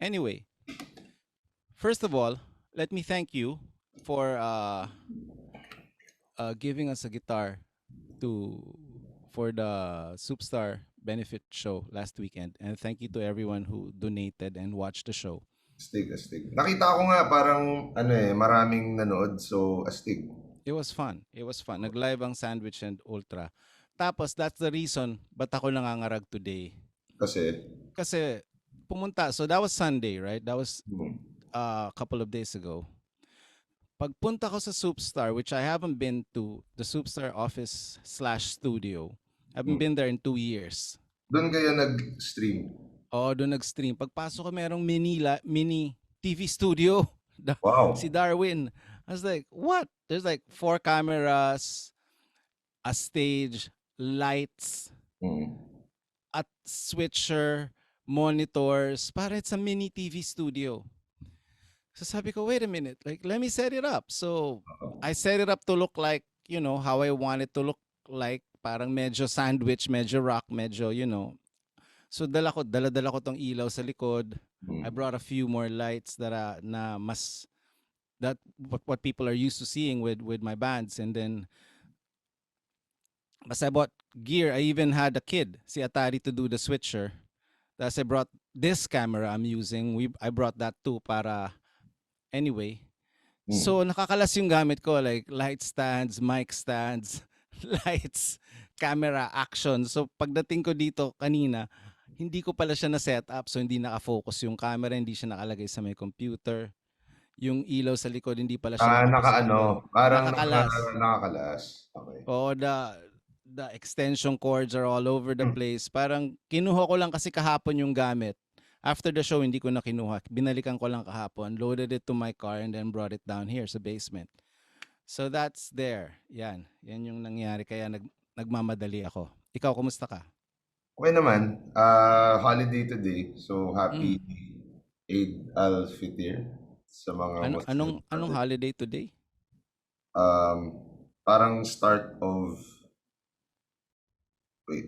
Anyway, first of all, let me thank you for giving us a guitar to for the Superstar benefit show last weekend, and thank you to everyone who donated and watched the show. Astig, astig. Nakita ko nga parang ano maraming nanood, so astig. It was fun. It was fun. Nag-live ang Sandwich and Ultra. Tapos that's the reason ba't ako nangangarag today. Kasi, Kasi pumunta, so that was Sunday, right? That was hmm, a couple of days ago. Pagpunta ko sa Superstar, which I haven't been to, the Superstar office slash studio. I haven't hmm. been there in 2 years. Doon kayo nag-stream. Oo, doon nag-stream. Pagpasok ko, merong mini TV studio. Si Wow. Darwin. I was like, what? There's like 4 cameras, a stage, lights, Hmm. at switcher, monitors. Para it's a mini TV studio. So sabi ko, wait a minute, like let me set it up. So I set it up to look like, how I want it to look like. Parang medyo sandwich, medyo rock, medyo. So dala-dala ko tong ilaw sa likod. I Hmm. brought a few more lights na mas that what people are used to seeing with my bands, and then as I bought gear, I even had a kid, si Atari, to do the switcher. Tapos I brought this camera I'm using. I brought that too para anyway. Hmm. So nakakalas yung gamit ko, like light stands, mic stands, lights, camera, action. So pagdating ko dito kanina, hindi ko pala siya na-set up, so hindi naka-focus yung camera, hindi siya nakalagay sa may computer. Yung ilaw sa likod, hindi pala siya Nakaano, nakaposable. parang Nakakalas. nakakalas. Okay. Oo, the extension cords are all over the Hmm. place. Parang kinuha ko lang kasi kahapon yung gamit. After the show, hindi ko na kinuha. Binalikan ko lang kahapon, loaded it to my car, and then brought it down here sa basement. So that's there. Yan. Yan yung nangyari. Kaya nagmamadali ako. Ikaw, kumusta ka? Okay naman, holiday today, so happy Mm. Eid al-Fitr sa mga Muslim Anong natin. holiday today? Parang start of, wait,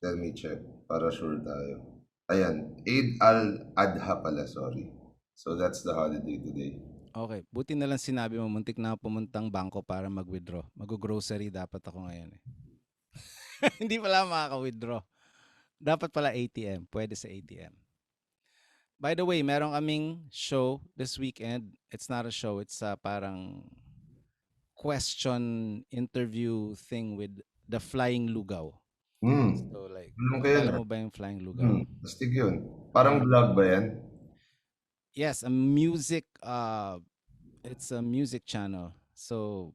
let me check para sure tayo. Ayan, Eid al-Adha pala, sorry. So that's the holiday today. Okay. Buti na lang sinabi mo, muntik na ako pumuntang bangko para mag-withdraw. Mag-grocery dapat ako ngayon eh. Hindi pala makaka-withdraw. Dapat pala ATM. Pwede sa ATM. By the way, meron kaming show this weekend. It's not a show. It's parang question interview thing with the Flying Lugaw. Hmm, So like, tulong kayo kilala na. mo ba yung Flying Lugaw? Astig yun. Parang vlog ba yan? Yes, it's a music channel. So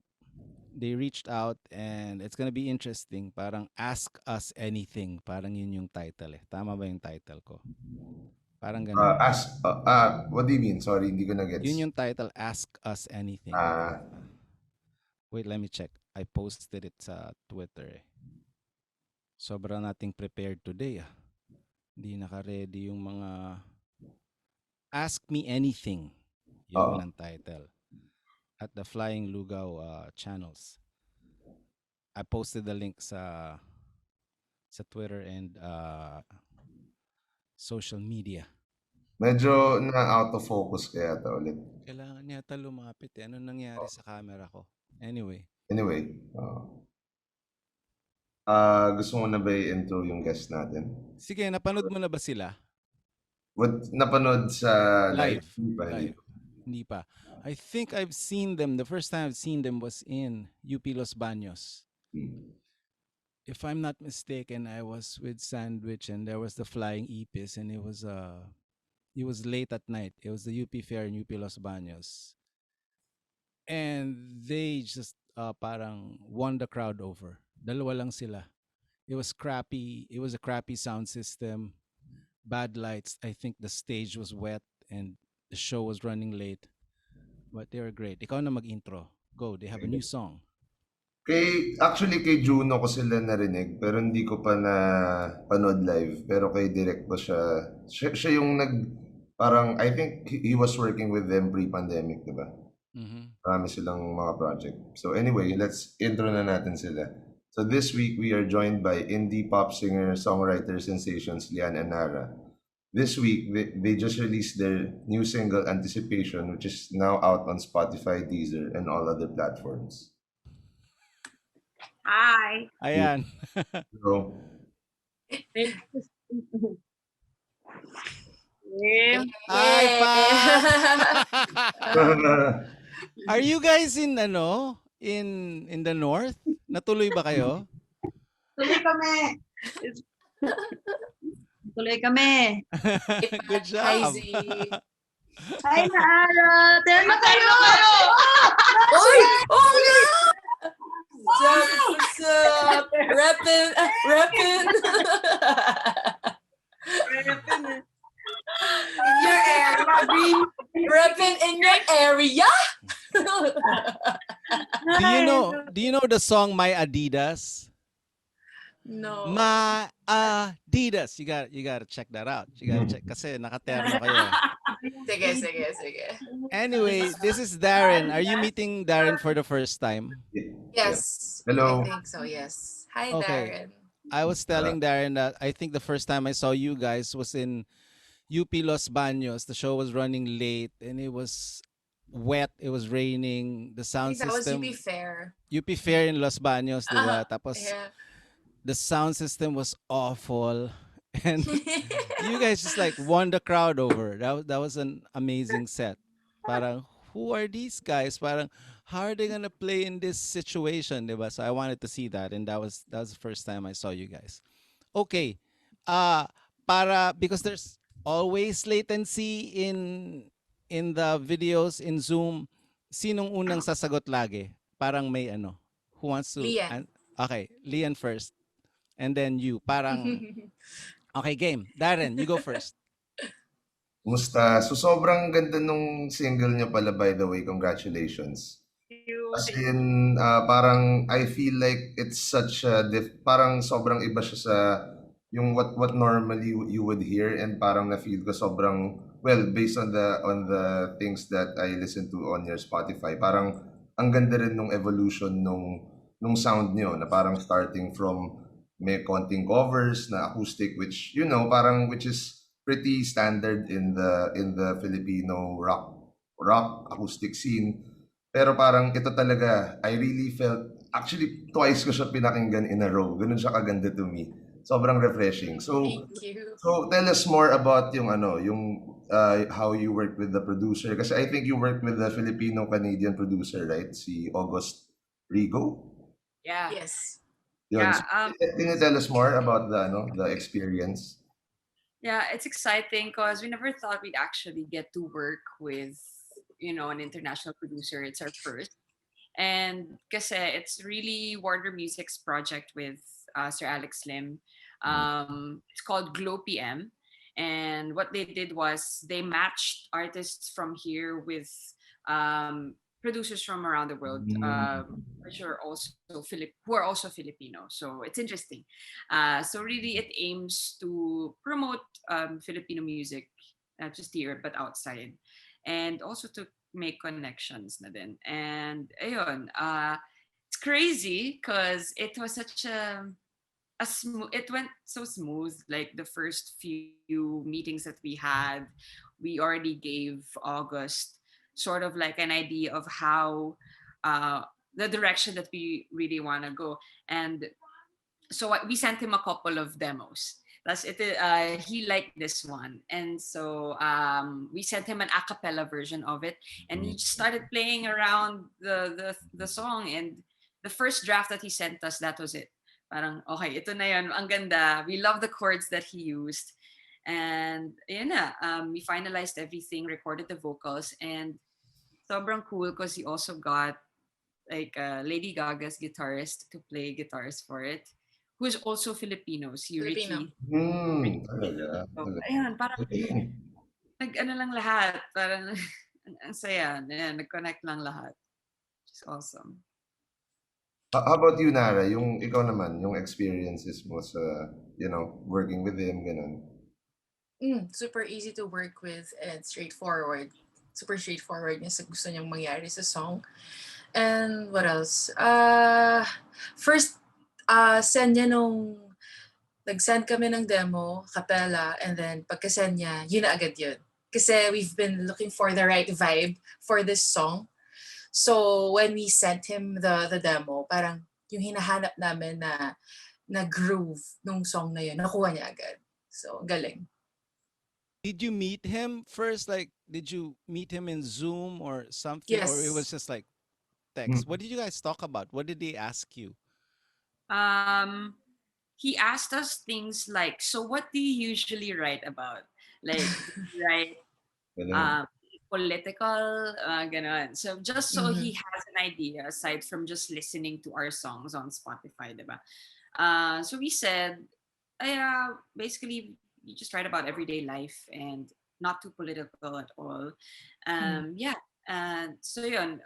they reached out and it's gonna be interesting. Parang Ask Us Anything. Parang yun yung title eh. Tama ba yung title ko? Parang ganun. What do you mean? Sorry, hindi ko na-gets. Yun yung title, Ask Us Anything. Ah, Wait, let me check. I posted it sa Twitter eh. Sobra nating prepared today ah. Hindi naka-ready yung mga Ask Me Anything. oo. Yun ang title. At the Flying Lugaw channels. I posted the link sa Twitter and social media. Medyo na-out of focus kaya ata ulit. Kailangan yata lumapit eh. Ano nangyari sa camera ko? Anyway. Anyway, gusto mo na ba i-intro yung guest natin? Sige, napanood mo na ba sila? Napanood sa live? Live. Live. Hindi pa. I think I've seen them. The first time I've seen them was in UP Los Baños. If I'm not mistaken, I was with Sandwich and there was the Flying Ipis, and it was late at night. It was the UP Fair in UP Los Baños. And they just parang won the crowd over. Dalawa lang sila. It was crappy. It was a crappy sound system, bad lights. I think the stage was wet and the show was running late. But they were great. Ikaw na mag-intro. Go. They have a new song. Actually, kay Juno ko sila narinig, pero hindi ko pa na panood live. Pero kay Direct ko siya yung parang, I think he was working with them pre-pandemic, di ba? Marami silang mga project. So anyway, let's intro na natin sila. So this week, we are joined by indie pop singer, songwriter sensations LEANNE and NAARA. this week they just released their new single Anticipation, which is now out on Spotify, Deezer, and all other platforms. Hi. Ayan. So, Yeah. Hi, Pat! Yeah. Are you guys in in the north? Natuloy ba kayo? Tuloy kami. Tuloy kami. Good Hi, job. Z. Hi, Naara. Tema kayo! Oy! Oh, no! What's up? Reppin'. Reppin'. In your area. Reppin' in your area. Do you know the song My Adidas? No. My Adidas. You gotta check that out. You gotta check kasi nakaterno kayo. Sige. Anyway, this is Darren. Are you meeting Darren for the first time? yeah. Yes. Hello. I think so, yes. Hi, Okay. Darren. I was telling Darren that I think the first time I saw you guys was in UP Los Baños. The show was running late and it was wet. It was raining. The I sound think that was system, UP Fair. UP Fair in Los Baños, di ba? Tapos Yeah. the sound system was awful. And you guys just like won the crowd over. That was an amazing set. Parang, who are these guys? Parang, how are they gonna play in this situation, diba? So I wanted to see that, and that was the first time I saw you guys. Okay, because there's always latency in the videos in Zoom. Sinong unang sasagot lagi? Parang may who wants to? Lian. Okay, Lian first, and then you. Parang okay, game. Darren, you go first. Musta? So sobrang ganda nung single niyo pala, by the way. Congratulations. As in, parang I feel like it's such a parang sobrang iba siya sa yung what normally you would hear, and parang na-feel ko sobrang well based on the things that I listen to on your Spotify. Parang ang ganda rin nung evolution nung sound niyo na parang starting from may konting covers na acoustic, which parang which is pretty standard in the Filipino rock acoustic scene. Pero parang ito talaga, I really felt, actually twice ko siya pinakinggan in a row. Ganun siya kaganda to me. Sobrang refreshing. So Thank you. tell us more about how you work with the producer, kasi I think you work with the Filipino-Canadian producer, right? Si August Rigo. Yeah. Yes. Yun. Yeah. So, can you tell us more about the experience? Yeah, it's exciting because we never thought we'd actually get to work with, an international producer. It's our first. And kasi it's really Warner Music's project with Sir Alex Lim. It's called Glow PM. And what they did was they matched artists from here with producers from around the world, which are also who are also Filipino. So it's interesting. So really, it aims to promote Filipino music, not just here but outside, and also to make connections na din. And ayun, it's crazy because it was such a smooth. It went so smooth. Like the first few meetings that we had, we already gave August sort of like an idea of how the direction that we really want to go. And so we sent him a couple of demos. He liked this one, and so we sent him an a cappella version of it, and he just started playing around the song. And the first draft that he sent us, that was it. Parang okay, ito na yun, ang ganda. We love the chords that he used, and we finalized everything, recorded the vocals, and sobrang cool because he also got like Lady Gaga's guitarist to play guitars for it, who is also Filipino, si Filipino. Ricky. Talaga. So, ayun, parang nag-ano lang lahat, parang ang saya, nag-connect lang lahat. Which is awesome. How about you, Nara? Yung ikaw naman, yung experiences mo sa, working with him, ganun. Super easy to work with and straightforward. Super straightforward niya sa gusto niyang mangyari sa song. And what else? First, send niya nung Nag-send kami ng demo, capella, and then pagka-send niya, yun na agad yun. Kasi we've been looking for the right vibe for this song. So when we sent him the demo, parang yung hinahanap namin na groove nung song na yun, nakuha niya agad. So, galing. Did you meet him first? Like, did you meet him in Zoom or something? Or it was Yes. just like Hmm. text? What did you guys talk about? What did they ask you? Um, he asked us things like, "So, what do you usually write about? Like, do you write Galing. um, political, ganon. So just so he Mhm. has an idea aside from just listening to our songs on Spotify, diba? So we said, basically, you just write about everyday life and not too political at all. Mm. Yeah, and so yun.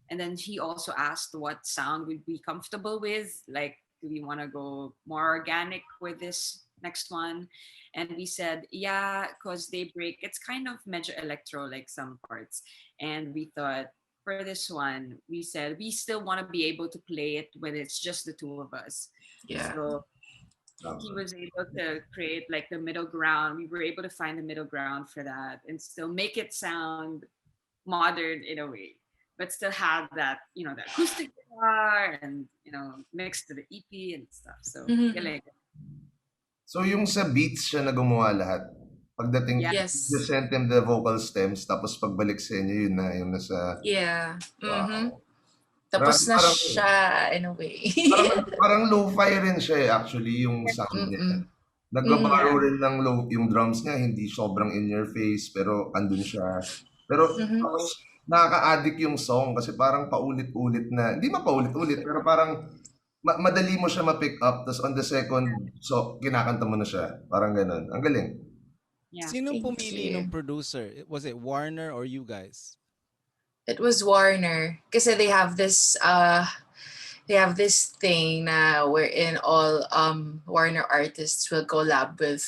And then he also asked what sound we'd be comfortable with. Like, do we want to go more organic with this next one? And we said, yeah, because Daybreak, it's kind of medyo electro, like some parts. And we thought, for this one, we said we still want to be able to play it when it's just the two of us. Yeah. So he Tama. was able to create like the middle ground. We were able to find the middle ground for that and still make it sound modern in a way, but still have that, the acoustic guitar and, mixed to the EP and stuff. So, Mhm. galing. So yung sa beats siya na gumawa lahat. Pagdating, Yeah. you Yes. sent him the vocal stems, tapos pagbalik sa inyo, yun na, yung nasa, Yeah. Mhm. wow. Tapos na Parang, siya in a way. parang lo-fi rin siya eh, actually, yung sound niya. Mm-mm. Mhm. Yeah. Nagbabarrow rin ng low, yung drums niya, hindi sobrang in your face, pero andun siya. Pero, Mhm. tapos, nakaka-addict yung song kasi parang paulit-ulit na, hindi man paulit-ulit, pero parang madali mo siya ma-pick up, tapos on the second, so, kinakanta mo na siya. Parang ganun. Ang galing. Yeah. Sinong Thank pumili ng you. producer? Was it Warner or you guys? It was Warner. Kasi they have this thing na wherein all Warner artists will collab with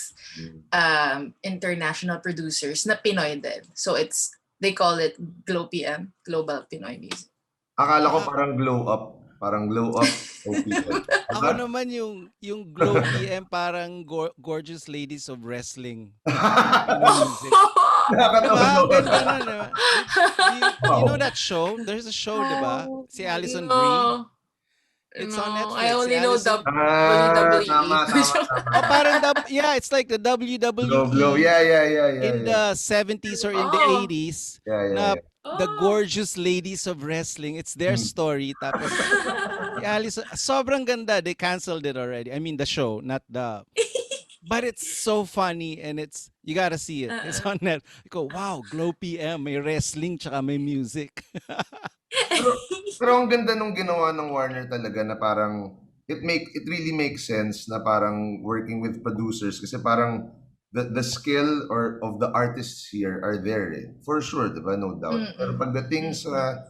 international producers na Pinoy din. So they call it GLOW Global Pinoy Music. Akala ko Ah, parang glow up, OPM. ako Diba? naman yung Glow PM parang gorgeous ladies of wrestling Filipino music. Nakakatawa Diba? Ang naman. ganda na, diba? Do you know Wow. that show? There's a show, diba? Si Alison Brie. No, It's on no. I Netflix. Si only know Alison. Tama, WWE. tama, tama. Oh, parang yeah, it's like the Glow, glow. WWE Yeah, yeah, yeah, yeah, in yeah. the 70s or in the Oh. 80s Yeah, yeah, na yeah. the Oh. gorgeous ladies of wrestling. It's their Hmm. story. Tapos si Alison, sobrang ganda. They canceled it already. I mean the show, not the. But it's so funny and you gotta see it. It's Uh-uh. on net. You go, wow, Glow PM, may wrestling tsaka may music. Pero pero ang ganda nung ginawa ng Warner talaga na parang it really makes sense na parang working with producers kasi parang the skill or of the artists here are there eh. For sure, 'di ba? No doubt. Pero Mm-mm. pagdating Mm-mm. sa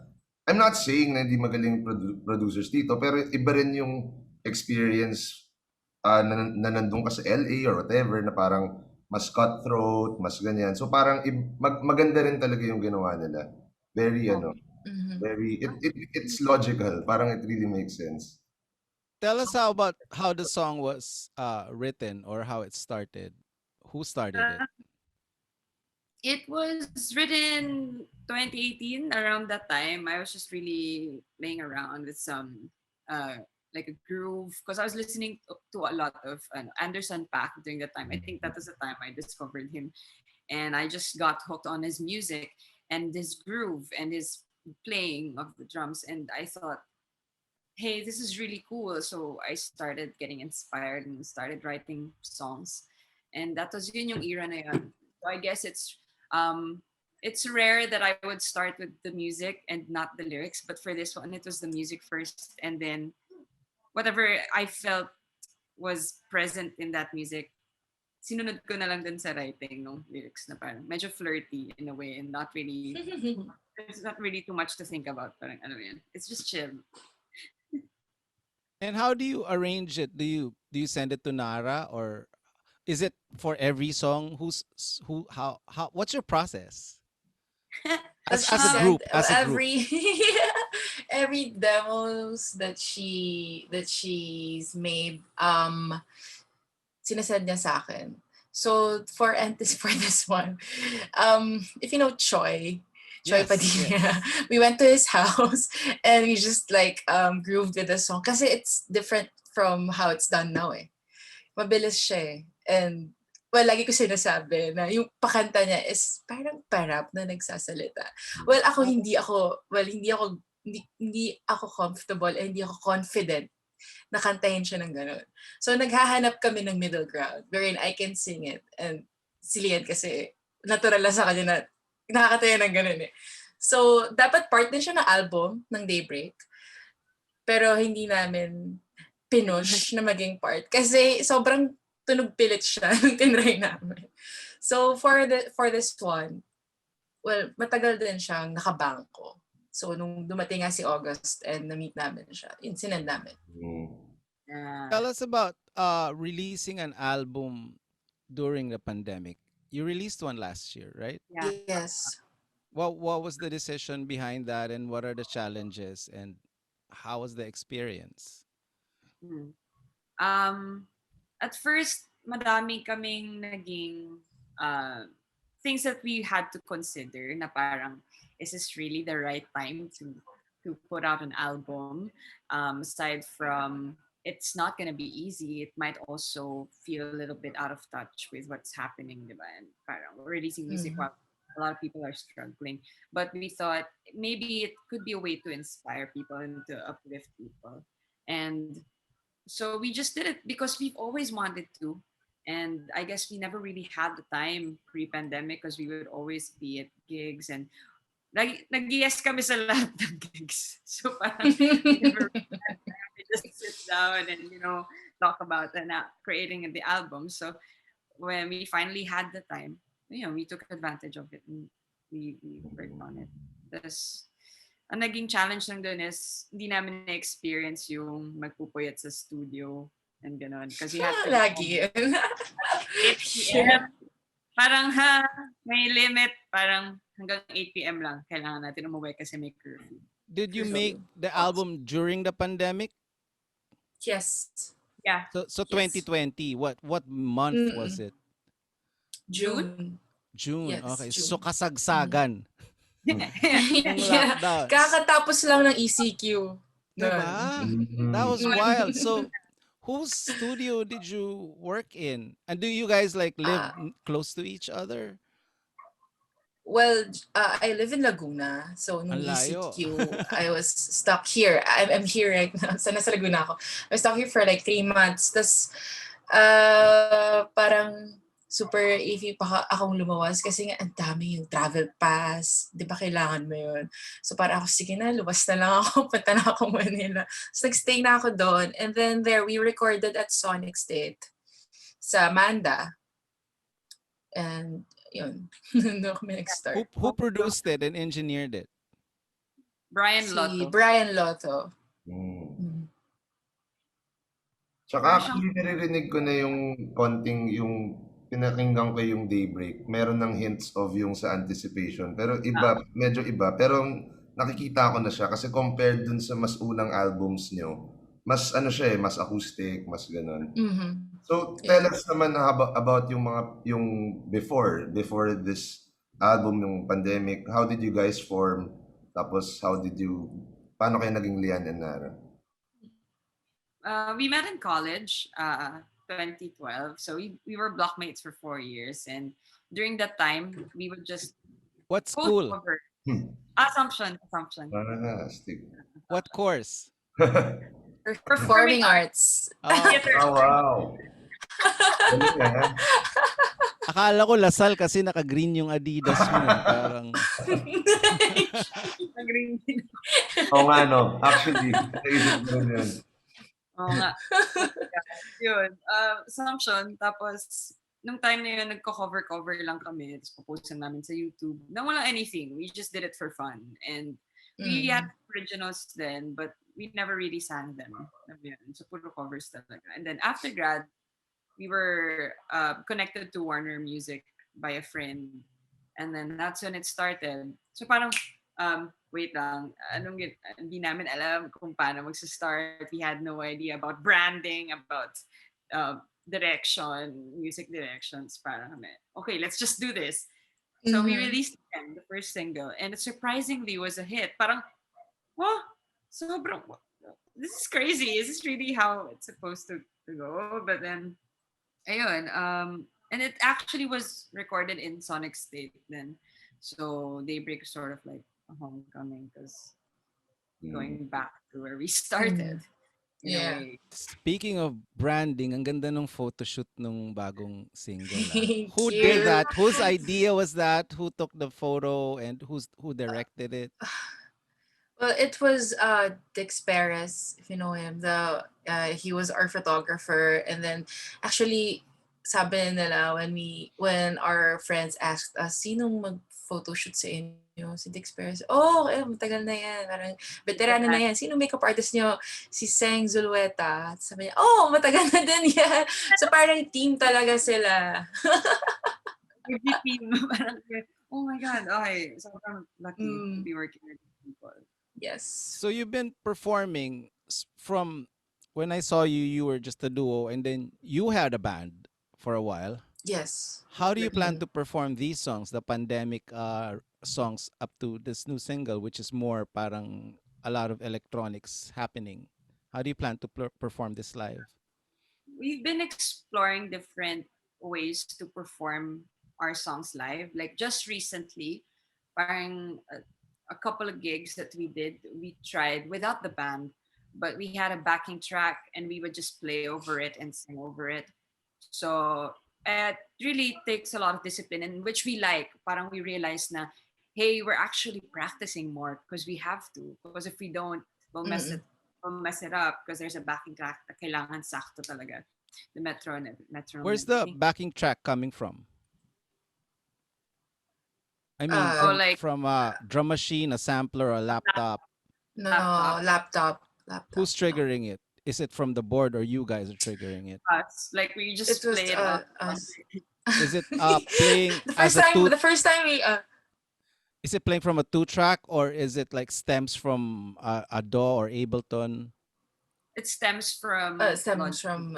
I'm not saying na hindi magaling producers dito, pero iba rin yung experience na nandun ka sa LA or whatever na parang mas cutthroat, mas ganyan. So parang maganda rin talaga yung ginawa nila. Very ano, Mhm. very it's logical. Parang it really makes sense. Tell us how the song was written or how it started. Who started it? Uh, it was written 2018, around that time. I was just really playing around with some like a groove because I was listening to a lot of Anderson Paak during that time. I think that was the time I discovered him, and I just got hooked on his music and his groove and his playing of the drums, and I thought, hey, this is really cool. So I started getting inspired and started writing songs. And that was yun yung era na yun. So I guess it's rare that I would start with the music and not the lyrics. But for this one, it was the music first. And then whatever I felt was present in that music, sinunod ko na lang din sa writing ng lyrics na parang medyo flirty in a way and not really, there's not really too much to think about. Parang ano yan. It's just chill. And how do you arrange it? Do you send it to Nara or is it for every song? How what's your process? She As a Um, group, said as a group. every demos that she's made, sinasend niya sa akin. So for for this one, if you know Choi Yes, Padilla, yes. we went to his house and we just like grooved with the song kasi it's different from how it's done now eh. Mabilis siya eh. And well, lagi ko sinasabi na yung pakanta niya is parang parap na nagsasalita. Well, hindi ako comfortable and hindi ako confident na kantahin siya ng ganun. So, naghahanap kami ng middle ground wherein I can sing it. And si Lian kasi natural lang sa kanya na nakakataya ng ganun eh. So, dapat part din siya ng album ng Daybreak. Pero hindi namin pinush na maging part. Kasi sobrang tunog pilit siya nung tinry namin. So, for this one, well, matagal din siyang nakabangko. So, nung dumating nga si August and na-meet namin siya, yun, sinend namin. Yeah. Tell us about releasing an album during the pandemic. You released one last year, right? Yeah. Yes. What was the decision behind that, and what are the challenges, and how was the experience? Hmm. At first, madami kaming naging things that we had to consider na parang, is this really the right time to put out an album? Aside from, it's not going to be easy, it might also feel a little bit out of touch with what's happening, diba? And parang we're releasing music while a lot of people are struggling. But we thought maybe it could be a way to inspire people and to uplift people. And so we just did it because we've always wanted to. And I guess we never really had the time pre-pandemic because we would always be at gigs and nag-yes kami sa lahat ng gigs. So parang we never had time. We just sit down and, talk about creating the album. So when we finally had the time, we took advantage of it and we worked on it. Tapos, ang naging challenge lang doon is hindi namin na-experience yung magpupuyat sa studio and gano'n. Kasi we had to Lagi yun. 8 p.m. Parang may limit. Parang hanggang 8 p.m. lang. Kailangan natin umuwi kasi may curfew. Did you So, make the album during the pandemic? Yes. yeah. So Yes. 2020, what month was it? June. June. Yes, Okay. June. So kasagsagan. Yung Yeah. lockdown. Kakatapos lang ng ECQ. Diba? That was wild. So whose studio did you work in? And do you guys like live close to each other? Well, I live in Laguna. So, nung Ang layo. ECQ, I was stuck here. I'm here right now. So, nasa Laguna ako. I was stuck here for like 3 months. Tapos, parang super iffy pa akong lumawas kasi nga ang dami yung travel pass. Di ba kailangan mo yun? So, parang ako, sige na, luwas na lang ako. Punta na ako Manila. So, nag-stay na ako doon. And then there, we recorded at Sonic State sa Manda. And yun, doon kami nag-start. Who produced it and engineered it? Brian Si Lotto. Brian Lotto. Tsaka actually naririnig ko na yung konting yung pinakinggan ko yung Daybreak. Meron ng hints of yung sa Anticipation. Pero iba, medyo iba. Pero nakikita ko na siya kasi compared dun sa mas unang albums nyo, mas ano siya mas acoustic, mas ganun. So tell us naman about yung before this album, yung pandemic. How did you guys form? Tapos paano kayo naging Leanne and Nara? We met in college, 2012. So we were blockmates for 4 years, and during that time we would just What school? cover. Assumption. Fantastic. What course? Performing arts. Theater. Oh, wow. Galing, ah. Akala ko Lasal kasi naka-green yung Adidas mo. Parang Oo nga, no. Actually, naisip ko rin yun. Oo nga. Yun. Assumption. Tapos, nung time na yun, nagko-cover lang kami. Tapos pupostan namin sa YouTube. No, walang anything. We just did it for fun. And we had originals then, but we never really sang them. So, puro covers talaga. And then after grad, we were connected to Warner Music by a friend. And then that's when it started. So parang, wait lang, hindi namin alam kung paano magsa-start. We had no idea about branding, about music directions, para kami, okay, let's just do this. So we Mhm. released again the first single, and it surprisingly was a hit. Parang, oh, sobrang, this is crazy. Is this really how it's supposed to go? But then, ayun, and it actually was recorded in Sonic State then. So Daybreak is sort of like a homecoming because Mm. going back to where we started Mhm. in a Yeah. way. Speaking of branding, ang ganda nung photoshoot nung bagong single ah. Thank Who did you. that? Whose idea was that? Who took the photo and who directed it? Well, it was Dix Perez, if you know him. He was our photographer, and then actually sabi nila when our friends asked us sinong mag photoshoot sa inyo, si Dix Perez. Oh, matagal na yan. Parang veterano na yan. Sino makeup artist niyo? Si Seng Zulueta. Sabi niya, oh, matagal na din yan. So parang team talaga sila. Every team, parang, oh my God, okay, so I'm lucky to Mm, be working with people. yes. So you've been performing from when I saw you, you were just a duo, and then you had a band for a while. Yes. How do you plan Mm. to perform these songs, the pandemic songs up to this new single, which is more parang a lot of electronics happening? How do you plan to perform this live? We've been exploring different ways to perform our songs live. Like just recently, parang a couple of gigs that we did, we tried without the band, but we had a backing track and we would just play over it and sing over it. So it really takes a lot of discipline, and which we like. Parang we realize na, hey, we're actually practicing more because we have to. Because if we don't, we'll mess Mm-mm. it we'll mess it up because there's a backing track na kailangan sakto talaga. The metronome and Where's the everything. backing track coming from? I mean, Oh, Uh, like from a drum machine, a sampler, a laptop. no, laptop, Who's no. triggering it? Is it from the board or you guys are triggering it? us. Like we It just was play it on. us. Is it playing the as first a time, two? the first time we Is it playing from a two track or is it like stems from a DAW or Ableton? It stems from stems Logic. from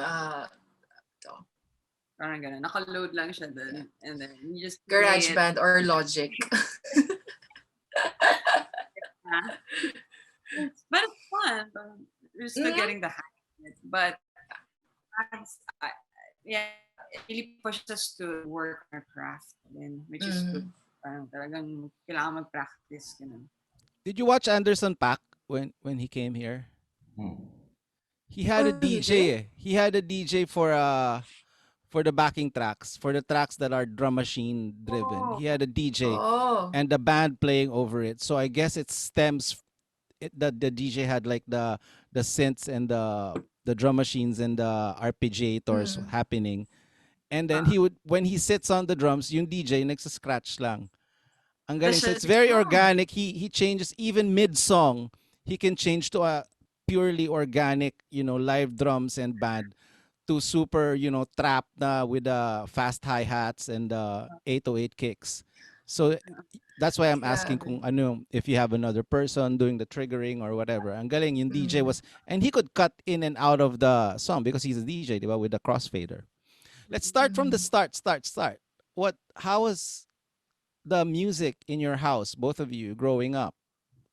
Parang ganun. Naka-load lang siya dun. And then you just play it. GarageBand or Logic. Huh? But it's fun. You're still Mhm. getting the hang of it. But yeah, it really pushes us to work on our craft then, which is good. Mhm. Parang talagang kailangan mag-practice. Ganun. Did you watch Anderson Paak when he came here? Hmm. He had a Oh, you DJ. did? He had a DJ for the backing tracks, for the tracks that are drum machine driven. Oh, He had a DJ Oh. and the band playing over it. So I guess it stems the DJ had like the synths and the drum machines and the arpeggiators Mhm. happening. And then ah. he would when he sits on the drums, yung DJ scratch lang. Ang Tapos galing. So siya, it's very oh, organic. He changes even mid song. He can change to a purely organic, live drums and band to super, trap na with fast hi hats and 808 kicks. So that's why I'm asking Grabe. kung ano if you have another person doing the triggering or whatever. Ang galing yung DJ Mhm. was and he could cut in and out of the song because he's a DJ, di ba, with the crossfader. Let's start from the Mhm. start. How was the music in your house, both of you growing up?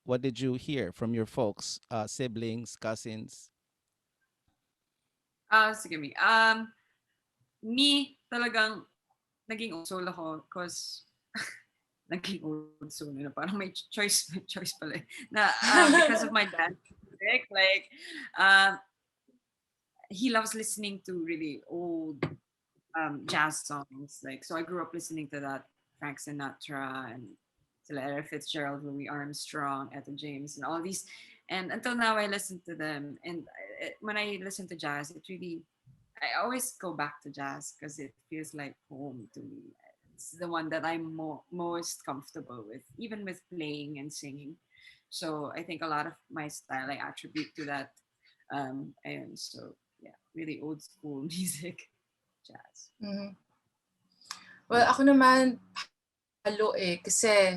What did you hear from your folks, siblings, cousins? sige me. Me, talagang naging old soul ako because naging old soul na parang may choice pala eh. Na because of my dad, like he loves listening to really old jazz songs. Like so I grew up listening to that Frank Sinatra and Ella Fitzgerald, Louis Armstrong, Etta James, and all these. And until now, I listen to them. And when I listen to jazz, it really, I always go back to jazz because it feels like home to me. It's the one that I'm most comfortable with, even with playing and singing. So I think a lot of my style I attribute to that. And so, yeah, really old school music, jazz. Mhm. Well, ako naman halo kasi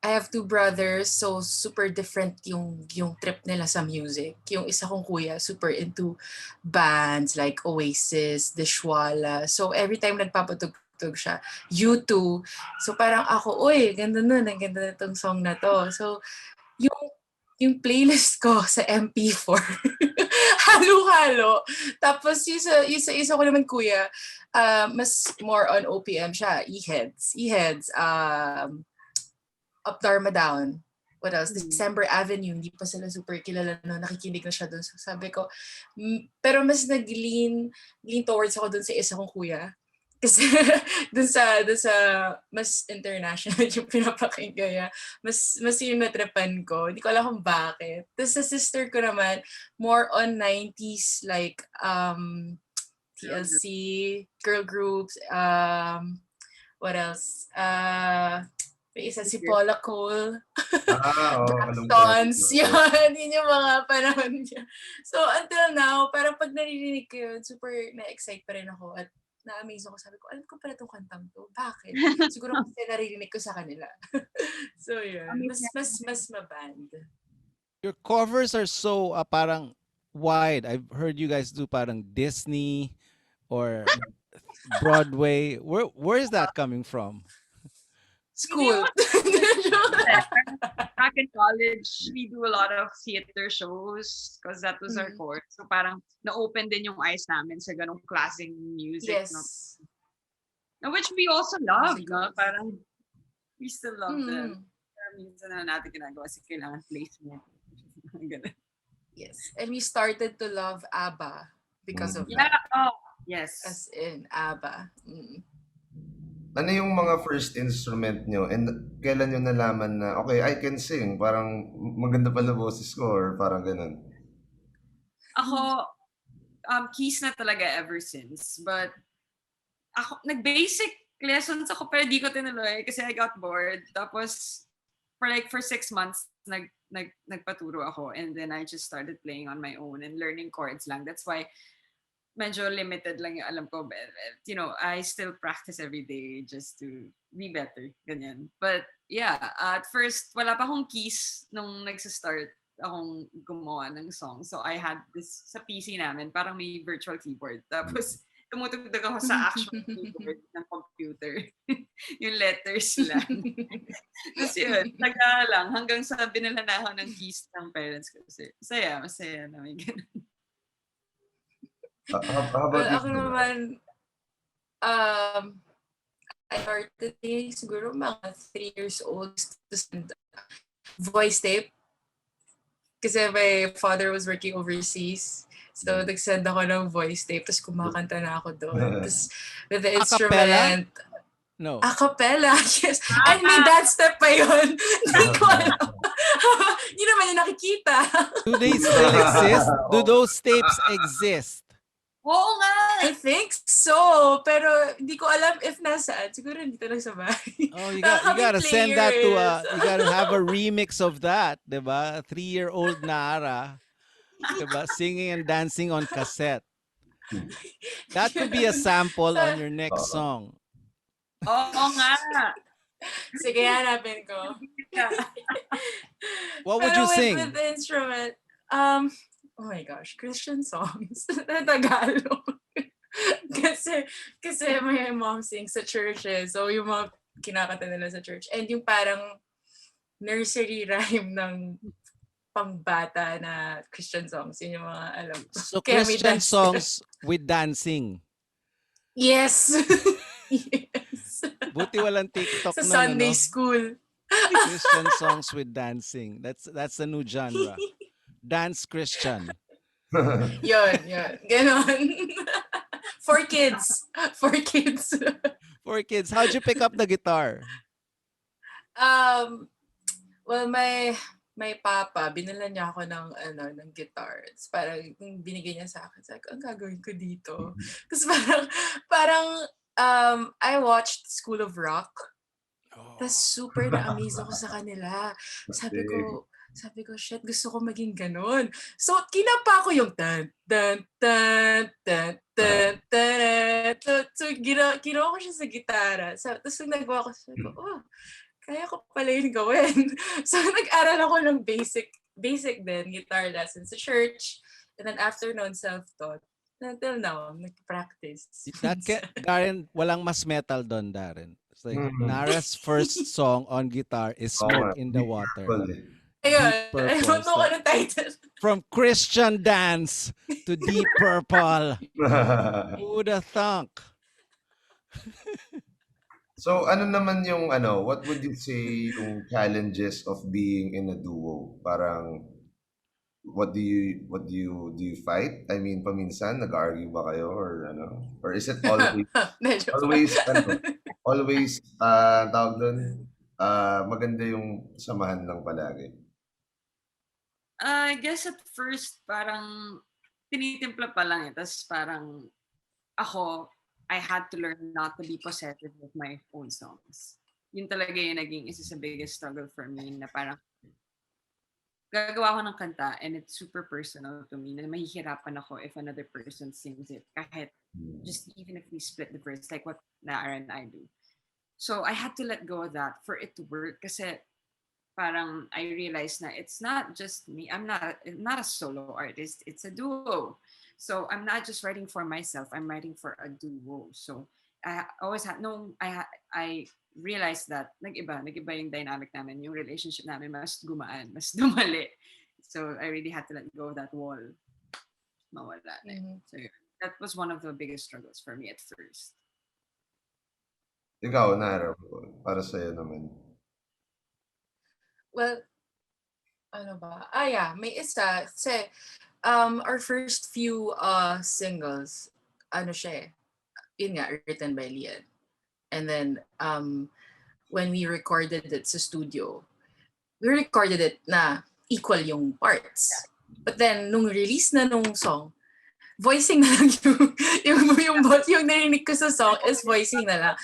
I have two brothers, so super different yung trip nila sa music. Yung isa kong kuya, super into bands like Oasis, Dishwalla. So every time nagpapatugtog siya, U2. So parang ako, uy, ganda nun, ang ganda na tong song na to. So yung yung playlist ko sa MP4, halo-halo. Tapos isa ko naman kuya, mas more on OPM siya, E-Heads, Up Dharma Down. What else? December Avenue, hindi pa sila super kilala no, nakikinig na siya doon. So sabi ko, pero mas nag-lean towards ako doon sa isa kong kuya. Kasi doon sa mas international yung pinapakinggan niya. Mas yung natripan ko. Hindi ko alam kung bakit. Tapos sa sister ko naman, more on 90s like TLC, girl groups, what else? May isa si Paula Cole. Alam ko. Blackstones. Yun yung mga panahon niya. So until now, parang pag naririnig ko yun, super na-excite pa rin ako at na-amaze ako. Sabi ko, alam ko pala itong kantang to. Bakit? Siguro kasi naririnig ko sa kanila. So yun, mas maband. Your covers are so parang wide. I've heard you guys do parang Disney or Broadway. Where is that coming from? School. Back in college, we do a lot of theater shows because that was our course. So parang na-open din yung eyes namin sa ganong klaseng music. Yes. No? Which we also love. No? Parang we still love them. Pero minsan na natin ginagawa kasi kailangan placement. Yes. And we started to love ABBA because of Yeah. that. Oh, yes. As in ABBA. Ano yung mga first instrument nyo? And kailan nyo nalaman na, okay, I can sing. Parang maganda pala boses ko or parang ganun. Ako, keys na talaga ever since. But ako, nag-basic lessons ako pero di ko tinuloy kasi I got bored. Tapos, for 6 months, nagpaturo ako. And then I just started playing on my own and learning chords lang. That's why medyo limited lang yung alam ko. But, you know, I still practice every day just to be better. Ganyan. But yeah, at first, wala pa akong keys nung nagsa-start akong gumawa ng song. So I had this sa PC namin, parang may virtual keyboard. Tapos tumutugtog ako sa actual keyboard ng computer. Yung letters lang. Tapos yun, taga lang hanggang sa binalanahan ng keys ng parents ko. Masaya na may ganun. How about Ako you? naman, I started siguro mga 3 years old to send voice tape. Kasi my father was working overseas. So, nag-send ako ng voice tape. Tapos kumakanta na ako doon. Tapos with the instrument. No. Acapella, yes. And may dance step pa yun. Hindi ko alam. Hindi naman yung nakikita. Do they still exist? Do those tapes exist? Oo nga! I think so. Pero hindi ko alam if nasaan. Siguro dito lang sa bahay. Oh, you gotta send that to you gotta have a remix of that, diba? 3-year-old Nara, diba? Singing and dancing on cassette. That could be a sample on your next song. Oo nga! Sige, hanapin ko. What would you sing? With the instrument, oh my gosh, Christian songs na Tagalog. kasi my mom sings sa churches. So yung mga kinakanta nila sa church. And yung parang nursery rhyme ng pangbata na Christian songs. Yun yung mga alam ko. So Kaya may Christian dance songs with dancing. Yes. Yes. Buti walang TikTok Sa nun, Sunday ano? school. Christian songs with dancing. That's the new genre. Dance Christian. Yun. Ganon. For kids. For kids. For kids, how'd you pick up the guitar? Well, my papa, binila niya ako ng guitar. It's parang binigay niya sa akin. Sabi ko, ang gagawin ko dito? Kasi parang I watched School of Rock. Tapos super na-amaze ako sa kanila. Sabi ko, shit, gusto ko maging ganun. So, kinapa ko yung tan, tan, tan, tan, tan, tan. So, ginawa ko siya sa gitara. Tapos nung nagawa ko, sabi ko, oh, kaya ko pala yun gawin. So, nag-aral ako ng basic din, guitar lessons sa church. And then after noon, self-taught. Until now, nag-practice. Darren, walang mas metal doon, Darren. It's like, Mm. Nara's first song on guitar is Oo nga, Smoke in the Water. beautiful eh. Ayun, Deep I Purple. don't know So, kung anong title. from Christian dance to Deep Purple. Who would have thunk? So ano naman yung what would you say yung challenges of being in a duo? Parang do you fight? I mean, paminsan nag-argue ba kayo or ano? Or is it always Medyo. always tawag doon, maganda yung samahan lang palagi? I guess at first, parang tinitimpla pa lang eh. Tapos parang ako, I had to learn not to be possessive with my own songs. Yun talaga yung naging isa sa biggest struggle for me na parang gagawa ko ng kanta and it's super personal to me na mahihirapan ako if another person sings it kahit just even if we split the verse like what Naara and I do. So I had to let go of that for it to work kasi parang I realized na it's not just me. I'm not a solo artist. It's a duo. So I'm not just writing for myself. I'm writing for a duo. So I always had I realized that nag-iba yung dynamic namin, yung relationship namin mas gumaan, mas dumali. So I really had to let go of that wall. Mawala na. So that was one of the biggest struggles for me at first. Ikaw, Nara, para sa'yo naman. Well, ano ba? Yeah, may isa. Kasi, our first few singles, ano siya eh, yun nga, written by LEANNE. And then, when we recorded it sa studio, we recorded it na equal yung parts. But then, nung release na nung song, voicing na lang yung narinig ko sa song is voicing na lang.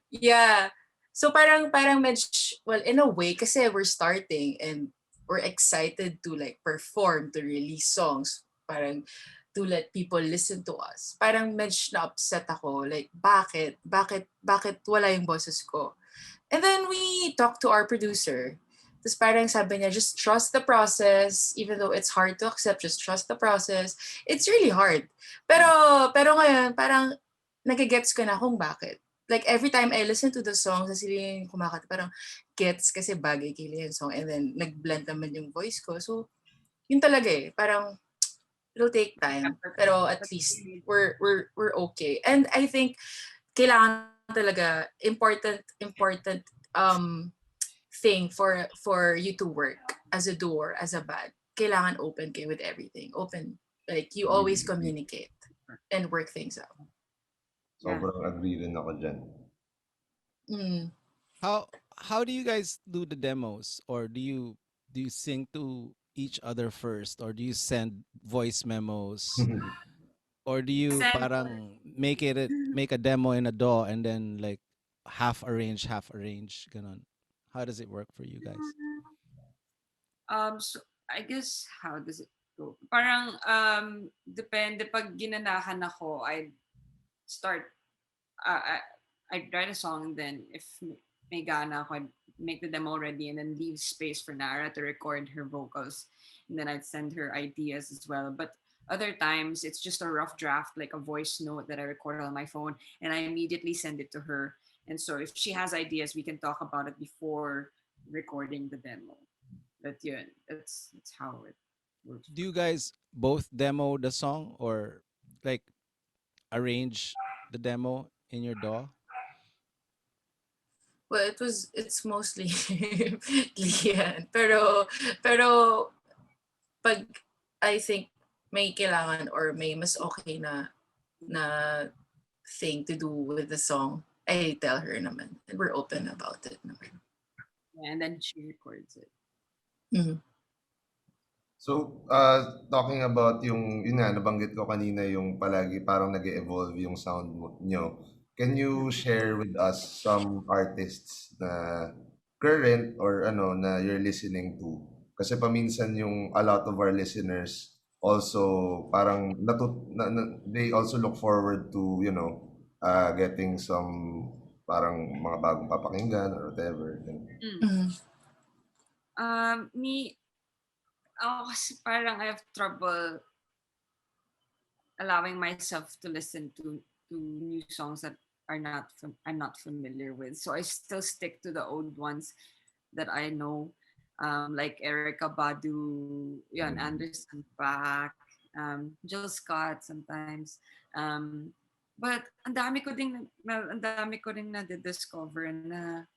Yeah. So parang medyo, well, in a way, kasi we're starting and we're excited to like perform, to release songs, parang to let people listen to us. Parang medyo na-upset ako, like, bakit wala yung boses ko? And then we talked to our producer. Tapos parang sabi niya, just trust the process, even though it's hard to accept, just trust the process. It's really hard. Pero ngayon, parang nagigets ko na kung bakit. Like every time I listen to the song, sa sila yung kumakanta, parang gets kasi bagay kay yung song and then nag-blend naman yung voice ko. So, yun talaga eh. Parang it'll take time. Pero at least we're okay. And I think kailangan talaga important thing for you to work as a duo or as a band. Kailangan open kayo with everything. Open. Like you always communicate and work things out. Sobrang agree rin ako dyan. How do you guys do the demos? Or do you sing to each other first? Or do you send voice memos? Or do you parang make a demo in a DAW and then like half arrange, ganon? How does it work for you guys? So I guess how does it go? Parang depende pag ginanahan ako, I start I'd write a song, then if may gana ako, I'd make the demo ready and then leave space for Nara to record her vocals. And then I'd send her ideas as well. But other times it's just a rough draft, like a voice note that I recorded on my phone, and I immediately send it to her. And so if she has ideas, we can talk about it before recording the demo. But yeah, that's how it works. Do you guys both demo the song or like arrange the demo in your DAW? Well, it's mostly Lian. Pero pag I think may kailangan or may mas okay na thing to do with the song, I tell her naman. And we're open about it naman. Yeah, and then she records it. Mm-hmm. So, talking about yun nga, nabanggit ko kanina yung palagi parang nag-evolve yung sound nyo. Can you share with us some artists na current or na you're listening to? Kasi paminsan yung a lot of our listeners also parang they also look forward to, getting some parang mga bagong papakinggan or whatever. Mm. Me, ako kasi parang I have trouble allowing myself to listen to new songs that I'm not familiar with. So I still stick to the old ones that I know, like Erica Badu, yan, Anderson Paak, Jill Scott sometimes. But ang dami ko ding na-discover na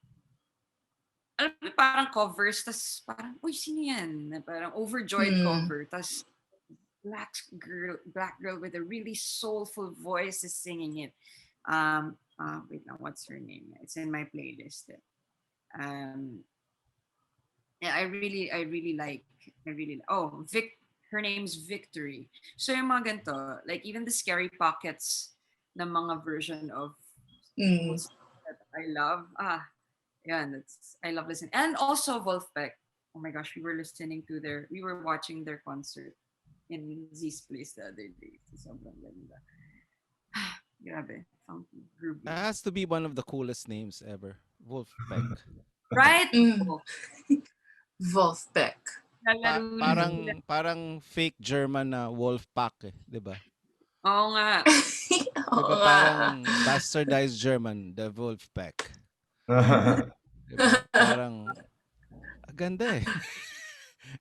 alam mo, parang covers, tas parang, uy, sino yan? Na parang overjoyed cover, tas black girl with a really soulful voice is singing it. Wait now, what's her name? It's in my playlist. Yeah, oh, her name's Victory. So yung mga ganito, like even the Scary Pockets na mga version of Mm. that I love. Yeah, I love listening. And also Wolfpack. Oh my gosh, we were watching their concert in Z's place the other day. Sobrang ganda. Grabe. Funky, groovy. That has to be one of the coolest names ever. Wolfpack. Right? Mm. Oh, Wolfpack. lalaro na sila. Parang fake German na Wolfpack, eh, 'di ba? Oo nga. Diba Oo nga. parang bastardized German, the Wolfpack. Diba? Parang ganda eh.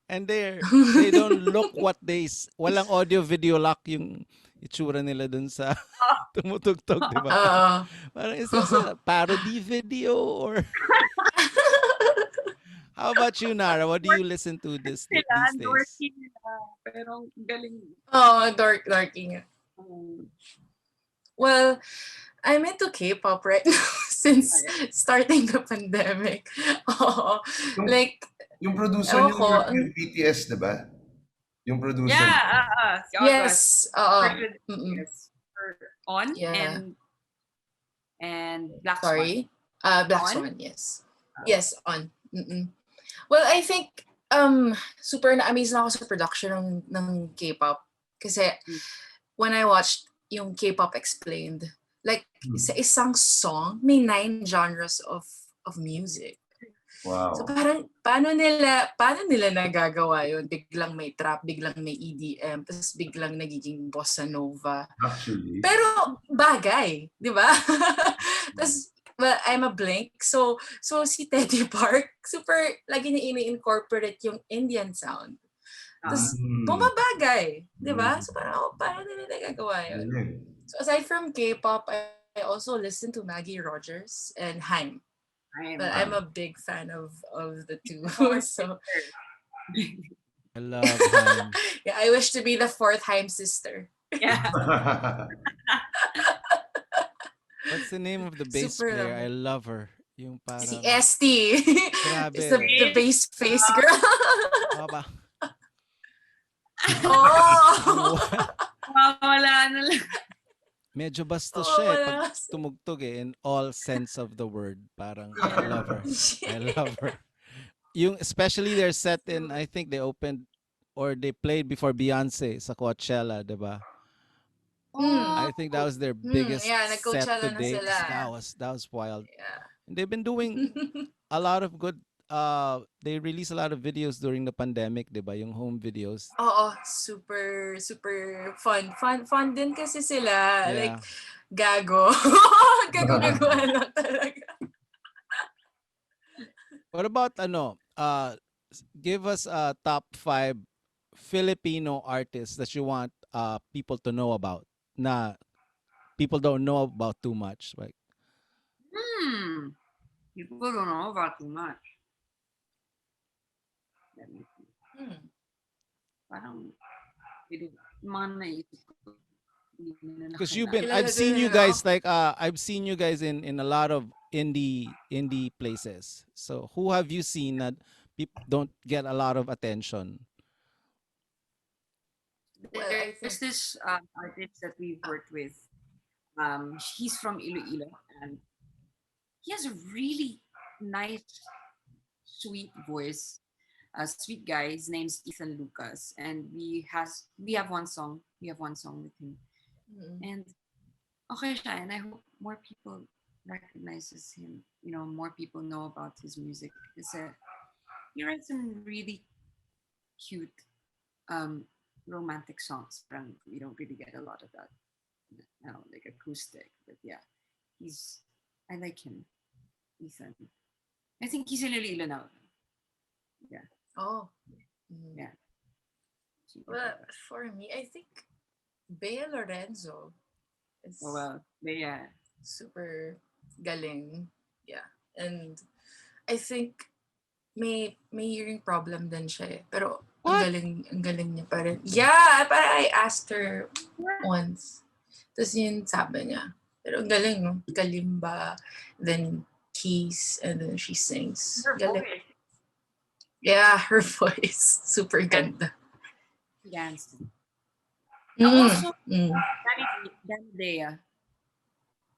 And they don't look walang audio video lock yung itsura nila dun sa tumutugtog, di ba? Oo. Parang is this a parody video or how about you, Nara? What do you listen to these days? Dorky nila. Pero galing. Oo, dorky nga. Um, Well, I'm into K-pop right now since starting the pandemic. Oo. Yung- Like, Yung producer Ewan niyo ko, yung BTS, diba? Yung producer. yeah, si August. yes. Oo. Mm-mm. Yes. On Yeah. and Black Sorry. Black On? Swan, yes. Yes, on. Mm-mm. Well, I think super na-amaze na ako sa production ng K-pop. Kasi when I watched yung K-pop Explained, like sa isang song, may 9 genres of music. Wow. So parang paano nila nagagawa yun? Biglang may trap, biglang may EDM, tapos biglang nagiging bossa nova. Actually. Pero bagay, di ba? Tapos well, I'm a Blink. So si Teddy Park, super lagi niya ini-incorporate yung Indian sound. Tapos bumabagay, di ba? So parang paano nila nagagawa yun? So aside from K-pop, I also listen to Maggie Rogers and Haim. But I'm a big fan of the two. So I love Haim. yeah, I wish to be the 4th Haim sister. Yeah. What's the name of the bass Super player? love I love her. Yung Si parang ST. Grabe. It's the bass face girl. Baba. Oh! Wala na lang. Medyo bastos Oo, siya eh. wala Pag kasi. tumugtog eh, in all sense of the word. Parang, I love her. I love her. Yung, especially they're set in, I think they opened or they played before Beyonce sa Coachella, diba? I think that was their biggest yeah, set nag-Coachella to na date. sila. That was wild. Yeah. And they've been doing a lot of good, they released a lot of videos during the pandemic, diba? Yung home videos. Oo, super fun din kasi sila. Yeah. Like gago. Gago lang talaga. What about give us a top 5 Filipino artists that you want people to know about na people don't know about too much, like People don't know about too much. Let me see. Parang mga naisip ko. because I've seen you guys like I've seen you guys in a lot of indie places. So who have you seen that people don't get a lot of attention? There's this artist that we've worked with. He's from Iloilo and he has a really nice, sweet voice. A sweet guy. His name's Ethan Lucas, and we have one song. We have one song with him, and okay siya. And I hope more people recognizes him, more people know about his music. Kasi he writes some really cute um, romantic songs. Parang we don't really get a lot of that now, like acoustic. But yeah, he's I like him, Ethan. I think he's in Iloilo now. Yeah, Oh. Mm. yeah. Well, for me, I think Bea Lorenzo is Oh well, but yeah. super galing. Yeah. And I think may hearing problem din siya eh. Pero What? ang galing niya pa rin. Yeah, parang I asked her once. Tapos yun sabi niya. Pero ang galing, no? Kalimba, then keys, and then she sings. Her Galing. voice. Yeah, her voice. Super ganda. Dancing. Mm. Also, Mm.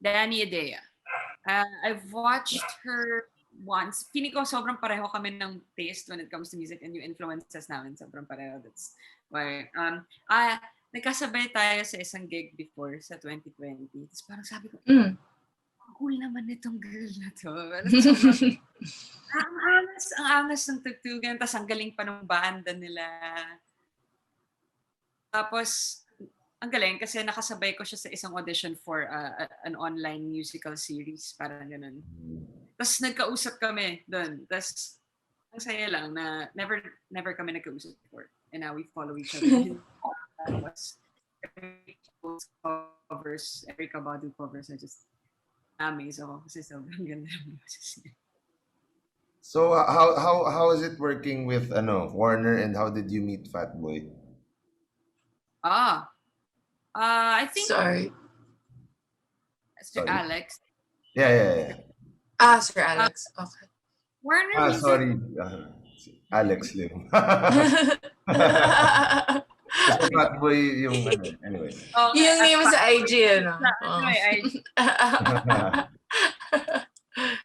Danny Adea. I've watched her once. Feeling ko sobrang pareho kami ng taste when it comes to music, and yung influences namin sobrang pareho. That's why. Nagkasabay tayo sa isang gig before sa 2020. Tapos parang sabi ko, Mm. cool naman itong girl na to. Sobrang, ang angas ng tugtugan. Tapos ang galing pa ng banda nila. Tapos, ang galing kasi nakasabay ko siya sa isang audition for an online musical series. Parang ganun. Tapos nagkausap kami doon. Tapos, ang saya lang na never kami nagkausap before. And now we follow each other. Tapos, covers, Erika Badu covers are just amazing ako kasi sobrang ganda ng boses niya. So how is it working with Warner, and how did you meet Fatboy? I think Sorry. Sir Sorry. Alex. Yeah. Sir Alex. Okay. Warner Music. Sorry. Alex Lim. Kasi Fatboy yung anyway. Yung name mo sa IG, ano?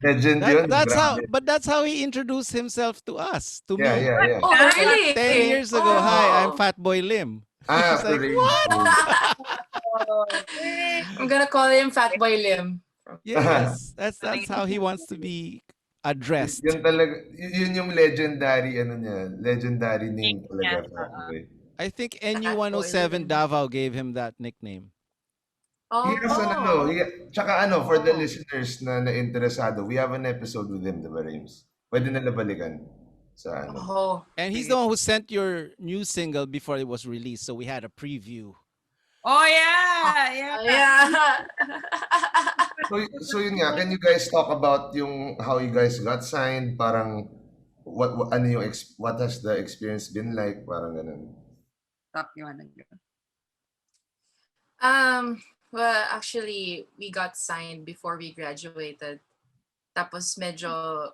Legend yun. That's how he introduced himself to us, to me. Yeah. Oh, really? 10 years ago. Oh. Hi, I'm Fatboy Lim. Ah, It's like, Rayms. what? I'm gonna call him Fatboy Lim. Yes, that's how he wants to be addressed. Yun talaga, yun yung legendary legendary name talaga, Fatboy. I think NU107 Davao gave him that nickname. Oh. Tsaka for the listeners na interesado, we have an episode with him, diba, Rayms? Pwede nila balikan sa Oh. And he's the one who sent your new single before it was released, so we had a preview. Oh, yeah. Yeah. So yun nga, can you guys talk about how you guys got signed? Parang what has the experience been like? Parang ganun. Top you wanna go? Well, actually, we got signed before we graduated. Tapos medyo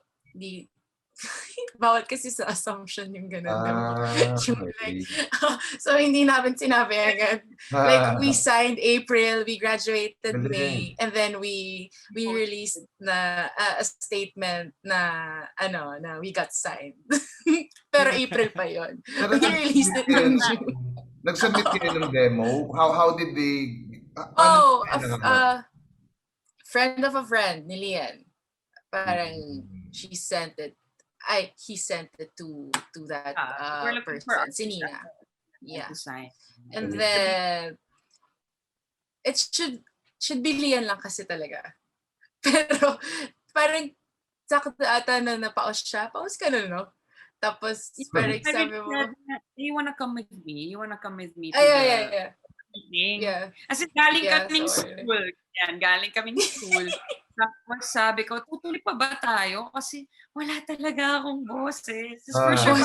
bawal kasi sa assumption yung ganun. Okay. So hindi namin sinabi agad. Like we signed April, we graduated May, and then we released a statement na we got signed. Pero April pa yon. Pero We released it in June. Nag-submit kayo ng demo? How did they... Friend of a friend ni Leanne. Parang he sent it to that person, si Nina. Yeah. And then it should be Leanne lang kasi talaga. Pero parang sakto ata na napaos siya. Paus ka na, no? Tapos parang sabi mo, you wanna come with me? You wanna come with me? Yeah. Yeah. Kasi galing kaming school. Yan, galing kaming school. Tapos sabi ko, tutuloy pa ba tayo? Kasi wala talaga akong boses. For sure,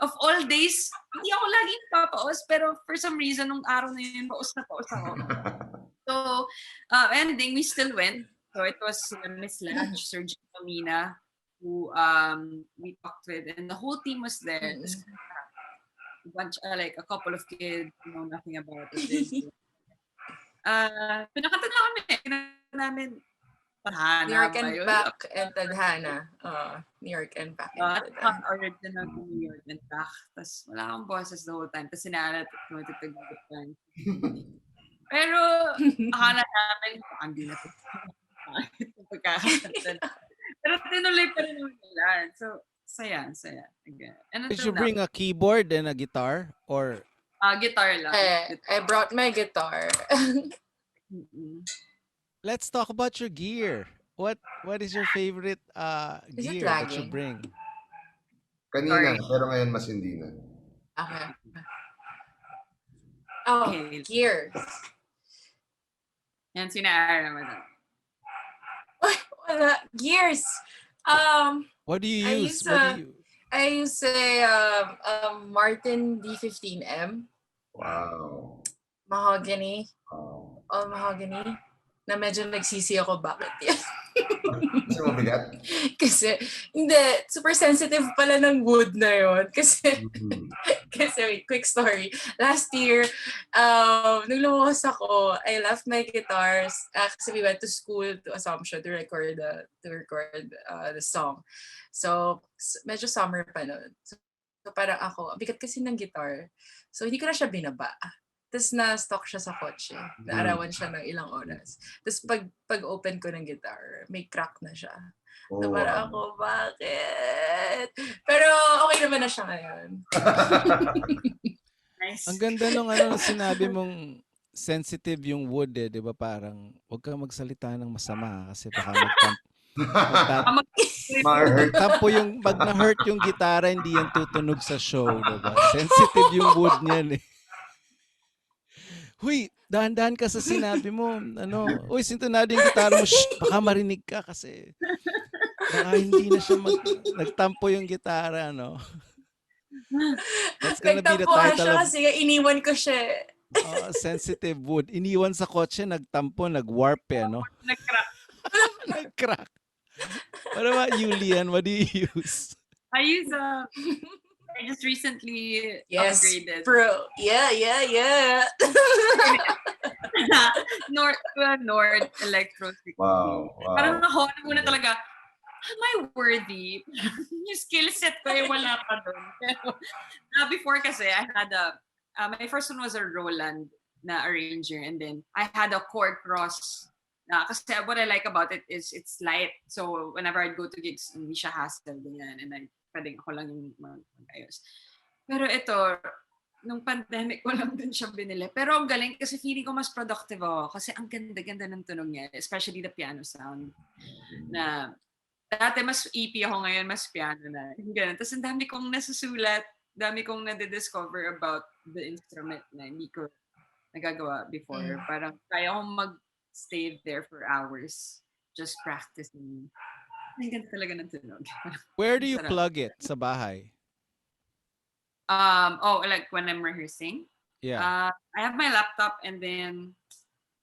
of all days, hindi ako laging papaos, pero for some reason, nung araw na yun, paos ako. So, ending, we still went. So it was Miss Latch, Sir Gina, who we talked with, and the whole team was there. Like a couple of kids, know nothing about it. Pinakanta na kami. Namin Tadhana. New York and back and Tadhana. New York and back and Tadhana. Ordered na ng New York and back. Tapos wala akong boses the whole time. Tapos sinalat at tumatagod time. Pero akala namin, baka hindi na ito pagkakanta. Pero tinuloy pa rin naman nila. So, saya. Again. And Did until you bring now, a keyboard and a guitar? Or guitar lang. I brought my guitar. Mm-mm. let's talk about your gear. What is your favorite Is it gear that you lagging? bring? Kanina, Sorry. pero ngayon mas hindi na. Okay. Oh, Okay. gears. Yan, sinaara naman. Ay, wala. Gears. What do you I use? use I use a Martin D15M Wow. mahogany. Wow. All mahogany. Na medyo nagsisi ako bakit yan. Kasi mabigat? Kasi, hindi, super sensitive pala ng wood na yon. Kasi, wait, quick story. Last year, nung lumabas ako, I left my guitars. Kasi we went to school to Assumption to record the song. So, medyo summer pa nun. So parang ako, bigat kasi ng guitar. So, hindi ko na siya binaba. Tapos na-stock siya sa kotse. Naarawan siya ng ilang oras. Tapos pag open ko ng guitar, may crack na siya. Oh, So parang ako, bakit? Pero okay naman na siya ngayon. Nice. Ang ganda nung sinabi mong sensitive yung wood eh, 'di ba? Parang huwag kang magsalita ng masama kasi baka magtampo yung pag na-hurt yung gitara, hindi yan tutunog sa show, 'di ba? Sensitive yung wood niyan eh. Huy, dahan-dahan ka sa sinabi mo. Uy, sintonado yung gitara mo. Shh, baka marinig ka kasi baka hindi na siya nagtampo yung gitara, no? That's gonna be the Nagtampuhan title siya of kasi iniwan ko siya. sensitive wood. Iniwan sa kotse, nagtampo, nag-warp eh, no? Nag-crack. Nag-crack. What about you, Leanne? What do you use? I just recently Yes, upgraded. bro. Yeah. Nord Electro 60. Wow. Parang ako, muna talaga, am I worthy? Yung skill set ko ay wala pa doon. Pero before kasi, I had my first one was a Roland na arranger, and then I had a Core Cross. Kasi what I like about it is it's light. So whenever I'd go to gigs, hindi siya hassle ganyan, and pwedeng ako lang yung mag-ayos. Pero ito, nung pandemic ko lang din siya binili. Pero ang galing kasi feeling ko mas productive ako kasi ang ganda-ganda ng tunog niya, especially the piano sound. Na dati mas EP ako, ngayon mas piano na. Ganun. Tapos ang dami kong nasusulat, dami kong nadidiscover about the instrument na hindi ko nagagawa before. Parang kaya akong mag-stay there for hours just practicing. Ang ganda talaga ng tunog. Where do you plug it? Sa bahay? Like when I'm rehearsing? Yeah. I have my laptop and then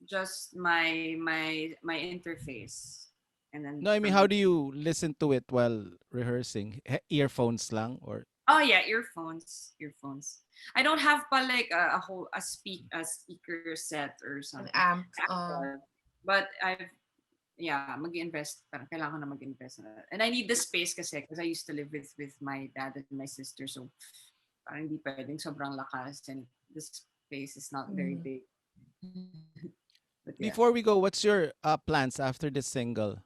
just my interface. And then No, I mean, how do you listen to it while rehearsing? Earphones lang or? Oh yeah, earphones. I don't have pa like a speaker set or something. An amp. But mag-invest. Parang kailangan ko na mag-invest. And I need the space kasi because I used to live with my dad and my sister. So parang hindi pwedeng sobrang lakas and the space is not very big. But, yeah. Before we go, what's your plans after this single?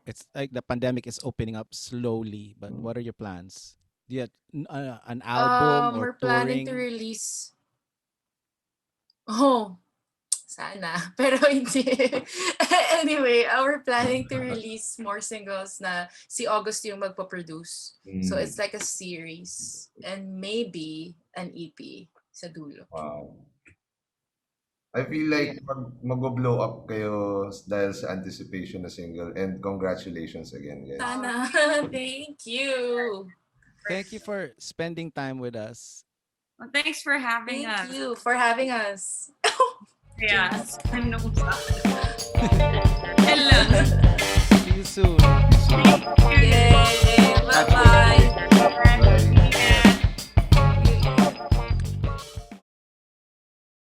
It's like the pandemic is opening up slowly, but what are your plans? Do you have an album or we're planning touring? to release. Sana. Pero hindi. Anyway, we're planning to release more singles na si August yung magpo-produce. So it's like a series and maybe an EP sa dulo. Wow. I feel like mag-blow up kayo dahil sa anticipation na single, and congratulations again, guys. Sana. Thank you. Thank you for spending time with us. Well, thanks for having us. Thank you for having us. Yeah, I'm no Hello.